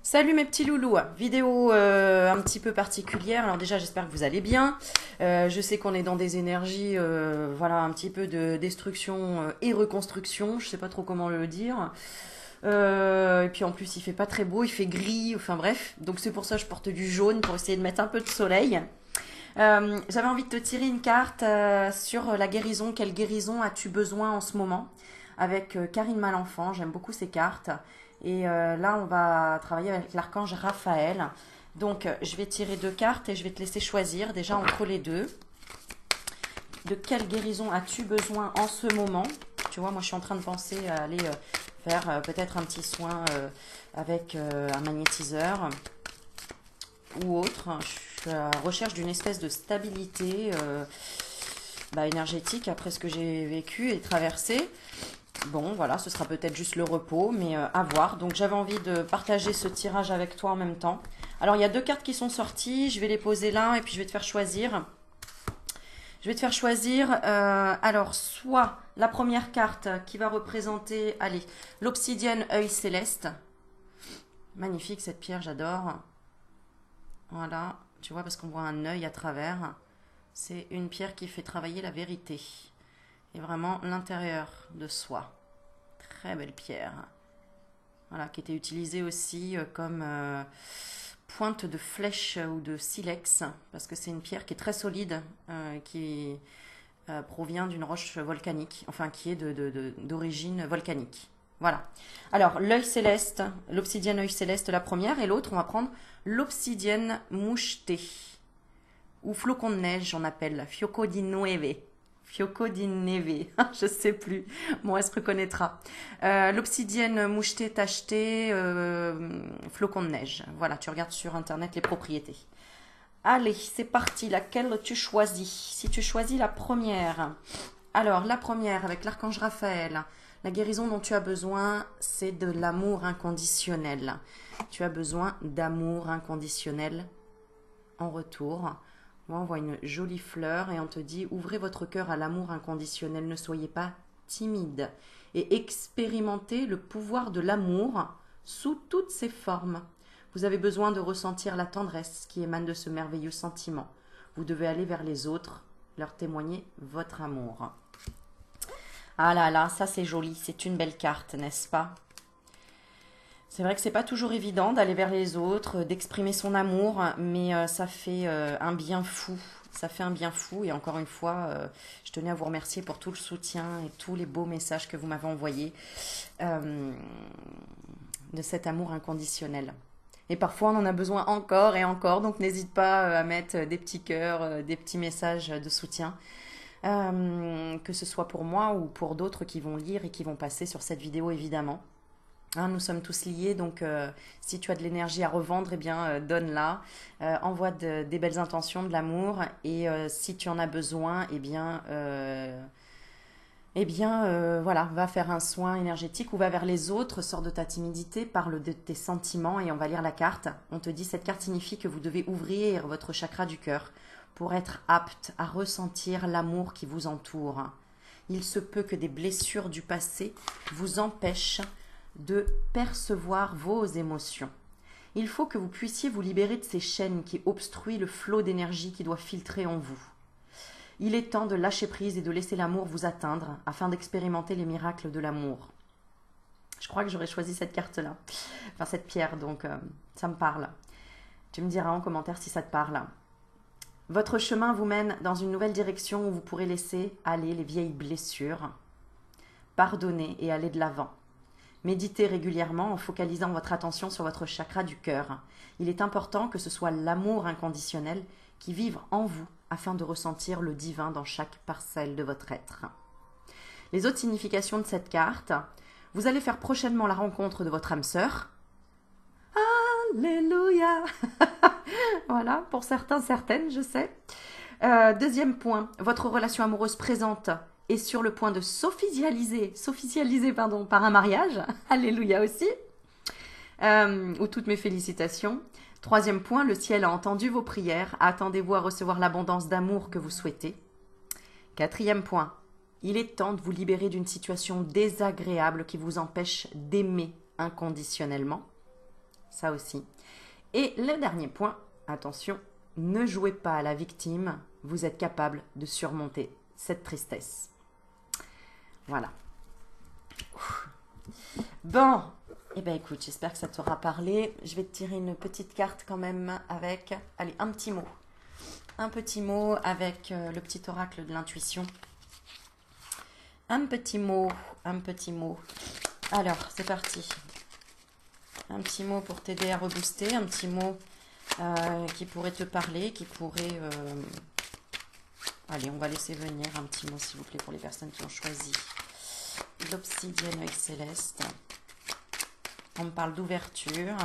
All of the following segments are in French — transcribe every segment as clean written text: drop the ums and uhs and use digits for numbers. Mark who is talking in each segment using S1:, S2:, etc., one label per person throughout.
S1: Salut mes petits loulous, vidéo un petit peu particulière. Alors déjà j'espère que vous allez bien. Je sais qu'on est dans des énergies, voilà, un petit peu de destruction et reconstruction. Je sais pas trop comment le dire. Et puis en plus il fait pas très beau, il fait gris. Enfin bref, donc c'est pour ça que je porte du jaune pour essayer de mettre un peu de soleil. J'avais envie de te tirer une carte sur la guérison. Quelle guérison as-tu besoin en ce moment? Avec Karine Malenfant, j'aime beaucoup ces cartes. Et là, on va travailler avec l'archange Raphaël. Donc, je vais tirer deux cartes et je vais te laisser choisir déjà entre les deux. De quelle guérison as-tu besoin en ce moment? Tu vois, moi, je suis en train de penser à aller faire peut-être un petit soin avec un magnétiseur ou autre. Je suis à la recherche d'une espèce de stabilité énergétique après ce que j'ai vécu et traversé. Bon, voilà, ce sera peut-être juste le repos, mais à voir. Donc j'avais envie de partager ce tirage avec toi en même temps. Alors il y a deux cartes qui sont sorties, je vais les poser là et puis je vais te faire choisir. Je vais te faire choisir, alors, soit la première carte qui va représenter, allez, l'obsidienne œil céleste. Magnifique cette pierre, j'adore. Voilà, tu vois, parce qu'on voit un œil à travers. C'est une pierre qui fait travailler la vérité. Et vraiment l'intérieur de soi. Très belle pierre. Voilà, qui était utilisée aussi comme pointe de flèche ou de silex, parce que c'est une pierre qui est très solide, qui provient d'une roche volcanique, enfin qui est d'origine volcanique. Voilà. Alors, l'œil céleste, l'obsidienne œil céleste, la première, et l'autre, on va prendre l'obsidienne mouchetée, ou flocon de neige, on appelle, Fioco di Neve. Fioco di Neve, je sais plus. Bon, elle se reconnaîtra. L'obsidienne mouchetée tachetée, flocon de neige. Voilà, tu regardes sur internet les propriétés. Allez, c'est parti. Laquelle tu choisis? Si tu choisis la première. Alors, la première avec l'archange Raphaël. La guérison dont tu as besoin, c'est de l'amour inconditionnel. Tu as besoin d'amour inconditionnel en retour. Moi, on voit une jolie fleur et on te dit ouvrez votre cœur à l'amour inconditionnel, ne soyez pas timide et expérimentez le pouvoir de l'amour sous toutes ses formes. Vous avez besoin de ressentir la tendresse qui émane de ce merveilleux sentiment. Vous devez aller vers les autres, leur témoigner votre amour. Ah là là, ça c'est joli, c'est une belle carte, n'est-ce pas? C'est vrai que c'est pas toujours évident d'aller vers les autres, d'exprimer son amour, mais ça fait un bien fou. Ça fait un bien fou et encore une fois, je tenais à vous remercier pour tout le soutien et tous les beaux messages que vous m'avez envoyés euh, de cet amour inconditionnel. Et parfois, on en a besoin encore et encore, donc n'hésite pas à mettre des petits cœurs, des petits messages de soutien, que ce soit pour moi ou pour d'autres qui vont lire et qui vont passer sur cette vidéo, évidemment. Hein, nous sommes tous liés, donc si tu as de l'énergie à revendre, eh bien donne-la, envoie des belles intentions, de l'amour, et si tu en as besoin, voilà, va faire un soin énergétique ou va vers les autres, sors de ta timidité, parle de tes sentiments et on va lire la carte. On te dit cette carte signifie que vous devez ouvrir votre chakra du cœur pour être apte à ressentir l'amour qui vous entoure. Il se peut que des blessures du passé vous empêchent de percevoir vos émotions. Il faut que vous puissiez vous libérer de ces chaînes qui obstruent le flot d'énergie qui doit filtrer en vous. Il est temps de lâcher prise et de laisser l'amour vous atteindre afin d'expérimenter les miracles de l'amour. Je crois que j'aurais choisi cette carte-là, enfin cette pierre, donc ça me parle. Tu me diras en commentaire si ça te parle. Votre chemin vous mène dans une nouvelle direction où vous pourrez laisser aller les vieilles blessures, pardonner et aller de l'avant. Méditez régulièrement en focalisant votre attention sur votre chakra du cœur. Il est important que ce soit l'amour inconditionnel qui vive en vous afin de ressentir le divin dans chaque parcelle de votre être. Les autres significations de cette carte, vous allez faire prochainement la rencontre de votre âme sœur. Alléluia. Voilà, pour certains, certaines, je sais. Deuxième point, votre relation amoureuse présente est sur le point de s'officialiser par un mariage. Alléluia aussi. Ou toutes mes félicitations. Troisième point, le ciel a entendu vos prières. Attendez-vous à recevoir l'abondance d'amour que vous souhaitez. Quatrième point, il est temps de vous libérer d'une situation désagréable qui vous empêche d'aimer inconditionnellement. ça aussi. Et le dernier point, attention, ne jouez pas à la victime, vous êtes capable de surmonter cette tristesse. Voilà. Bon, eh bien écoute, j'espère que ça t'aura parlé. Je vais te tirer une petite carte quand même avec, allez, un petit mot. Un petit mot avec le petit oracle de l'intuition. Un petit mot, un petit mot. Alors, c'est parti. Un petit mot pour t'aider à rebooster, un petit mot qui pourrait te parler, qui pourrait... Allez, on va laisser venir un petit mot, s'il vous plaît, pour les personnes qui ont choisi l'obsidienne œil céleste. On me parle d'ouverture,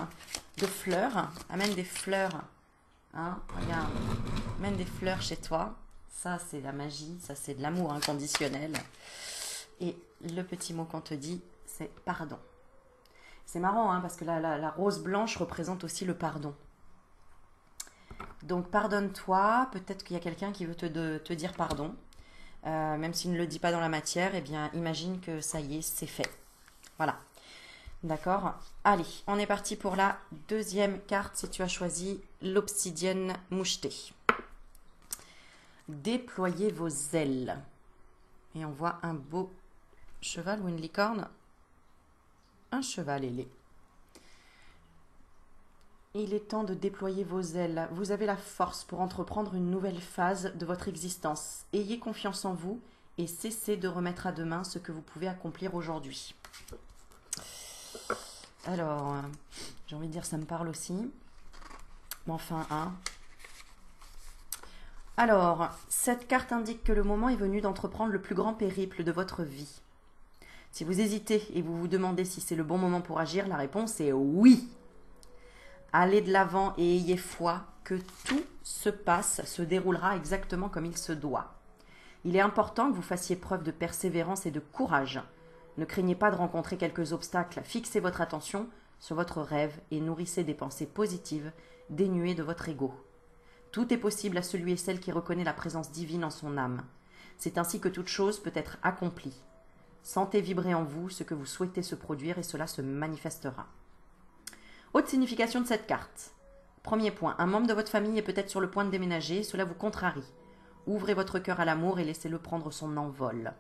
S1: de fleurs. Amène des fleurs. Hein, regarde, amène des fleurs chez toi. Ça, c'est la magie, ça, c'est de l'amour inconditionnel. Et le petit mot qu'on te dit, c'est pardon. C'est marrant, hein, parce que la rose blanche représente aussi le pardon. Donc, pardonne-toi. Peut-être qu'il y a quelqu'un qui veut te dire pardon. Même s'il ne le dit pas dans la matière, eh bien, imagine que ça y est, c'est fait. Voilà. D'accord? Allez, on est parti pour la deuxième carte si tu as choisi l'obsidienne mouchetée. Déployez vos ailes. Et on voit un beau cheval ou une licorne. Un cheval ailé. Il est temps de déployer vos ailes. Vous avez la force pour entreprendre une nouvelle phase de votre existence. Ayez confiance en vous et cessez de remettre à demain ce que vous pouvez accomplir aujourd'hui. Alors, j'ai envie de dire, ça me parle aussi. Mais enfin, hein. Alors, cette carte indique que le moment est venu d'entreprendre le plus grand périple de votre vie. Si vous hésitez et vous vous demandez si c'est le bon moment pour agir, la réponse est oui. Allez de l'avant et ayez foi que tout se déroulera exactement comme il se doit. Il est important que vous fassiez preuve de persévérance et de courage. Ne craignez pas de rencontrer quelques obstacles, fixez votre attention sur votre rêve et nourrissez des pensées positives, dénuées de votre ego. Tout est possible à celui et celle qui reconnaît la présence divine en son âme. C'est ainsi que toute chose peut être accomplie. Sentez vibrer en vous ce que vous souhaitez se produire et cela se manifestera. Autre signification de cette carte. Premier point, un membre de votre famille est peut-être sur le point de déménager, cela vous contrarie. Ouvrez votre cœur à l'amour et laissez-le prendre son envol.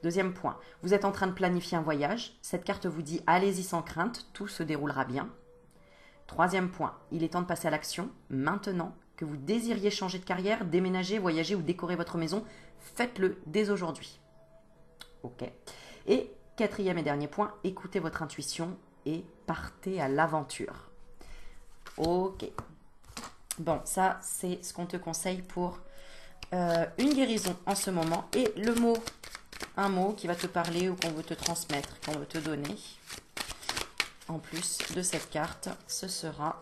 S1: Deuxième point, vous êtes en train de planifier un voyage. Cette carte vous dit allez-y sans crainte, tout se déroulera bien. Troisième point, il est temps de passer à l'action. Maintenant que vous désiriez changer de carrière, déménager, voyager ou décorer votre maison, faites-le dès aujourd'hui. Ok. Et quatrième et dernier point, écoutez votre intuition et partez à l'aventure. Ok. Bon, ça, c'est ce qu'on te conseille pour une guérison en ce moment. Et le mot, un mot qui va te parler ou qu'on veut te transmettre, qu'on veut te donner, en plus de cette carte, ce sera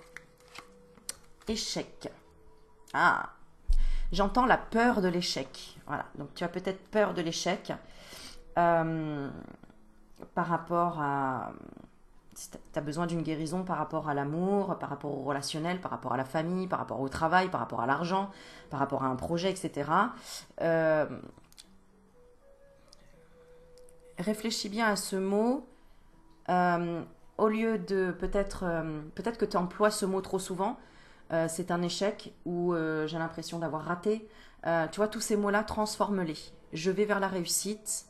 S1: échec. Ah, j'entends la peur de l'échec. Voilà, donc tu as peut-être peur de l'échec par rapport à... Tu as besoin d'une guérison par rapport à l'amour, par rapport au relationnel, par rapport à la famille, par rapport au travail, par rapport à l'argent, par rapport à un projet, etc. Réfléchis bien à ce mot. Au lieu de peut-être que tu emploies ce mot trop souvent, c'est un échec ou j'ai l'impression d'avoir raté. Tu vois, tous ces mots-là, transforme-les. Je vais vers la réussite.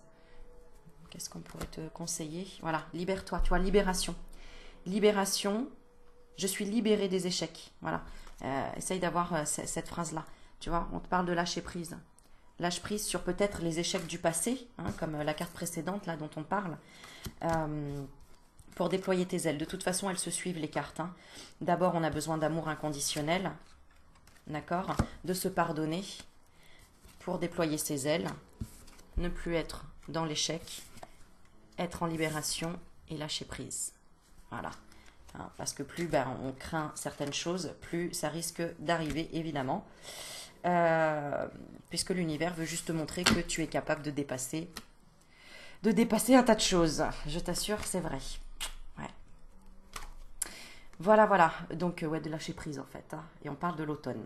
S1: Qu'est-ce qu'on pourrait te conseiller? Voilà, libère-toi, tu vois, libération. Libération, je suis libérée des échecs. Voilà, essaye d'avoir cette phrase-là. Tu vois, on te parle de lâcher prise. Lâche prise sur peut-être les échecs du passé, hein, comme la carte précédente là dont on parle, pour déployer tes ailes. De toute façon, elles se suivent les cartes. Hein. D'abord, on a besoin d'amour inconditionnel, d'accord, de se pardonner pour déployer ses ailes, ne plus être dans l'échec, être en libération et lâcher prise. Voilà. Hein, parce que plus on craint certaines choses, plus ça risque d'arriver, évidemment. Puisque l'univers veut juste te montrer que tu es capable de dépasser un tas de choses. Je t'assure, c'est vrai. Ouais. Voilà, voilà. Donc, ouais, de lâcher prise, en fait. Hein. Et on parle de l'automne.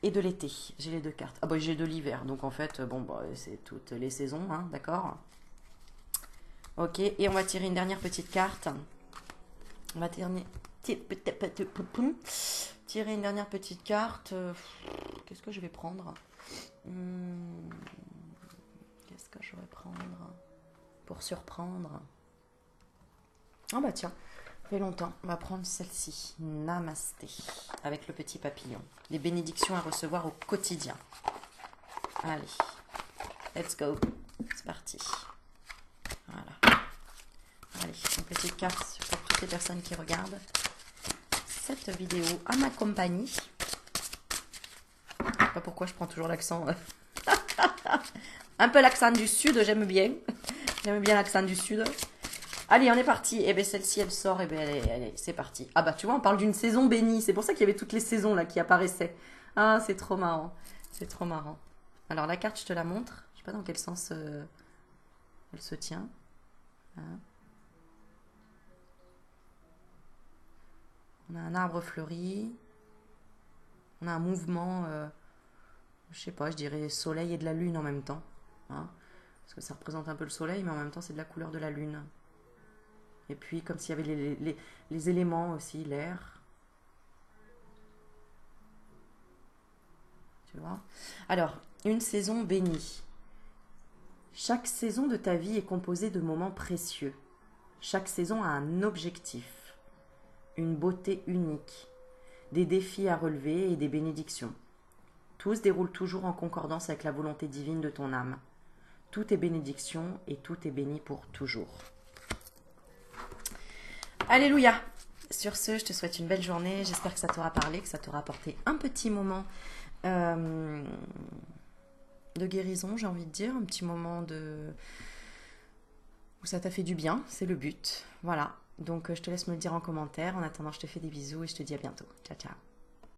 S1: Et de l'été. J'ai les deux cartes. Ah bah, j'ai de l'hiver. Donc, en fait, bon, bah, c'est toutes les saisons, hein, d'accord? Ok. Et on va tirer une dernière petite carte. On va tirer une dernière petite carte. Qu'est-ce que je vais prendre? Qu'est-ce que je vais prendre pour surprendre? Ah bah tiens, ça fait longtemps. On va prendre celle-ci. Namasté. Avec le petit papillon. Les bénédictions à recevoir au quotidien. Allez. Let's go. C'est parti. Voilà. Allez, une petite carte pour toutes les personnes qui regardent cette vidéo à ma compagnie. Je sais pas pourquoi je prends toujours l'accent. Un peu l'accent du sud, j'aime bien. J'aime bien l'accent du sud. Allez, on est parti. Et bien celle-ci, elle sort. Et bien c'est parti. Ah bah tu vois, on parle d'une saison bénie. C'est pour ça qu'il y avait toutes les saisons là qui apparaissaient. Ah, c'est trop marrant. C'est trop marrant. Alors la carte, je te la montre. Je sais pas dans quel sens elle se tient. Hein. On a un arbre fleuri. On a un mouvement, je sais pas, je dirais soleil et de la lune en même temps. Hein, parce que ça représente un peu le soleil, mais en même temps c'est de la couleur de la lune. Et puis comme s'il y avait les éléments aussi, l'air. Tu vois? Alors, une saison bénie. Chaque saison de ta vie est composée de moments précieux. Chaque saison a un objectif, une beauté unique, des défis à relever et des bénédictions. Tout se déroule toujours en concordance avec la volonté divine de ton âme. Tout est bénédiction et tout est béni pour toujours. Alléluia! Sur ce, je te souhaite une belle journée. J'espère que ça t'aura parlé, que ça t'aura apporté un petit moment de guérison, j'ai envie de dire. Un petit moment où ça t'a fait du bien, c'est le but. Voilà. Donc, je te laisse me le dire en commentaire. En attendant, je te fais des bisous et je te dis à bientôt. Ciao, ciao.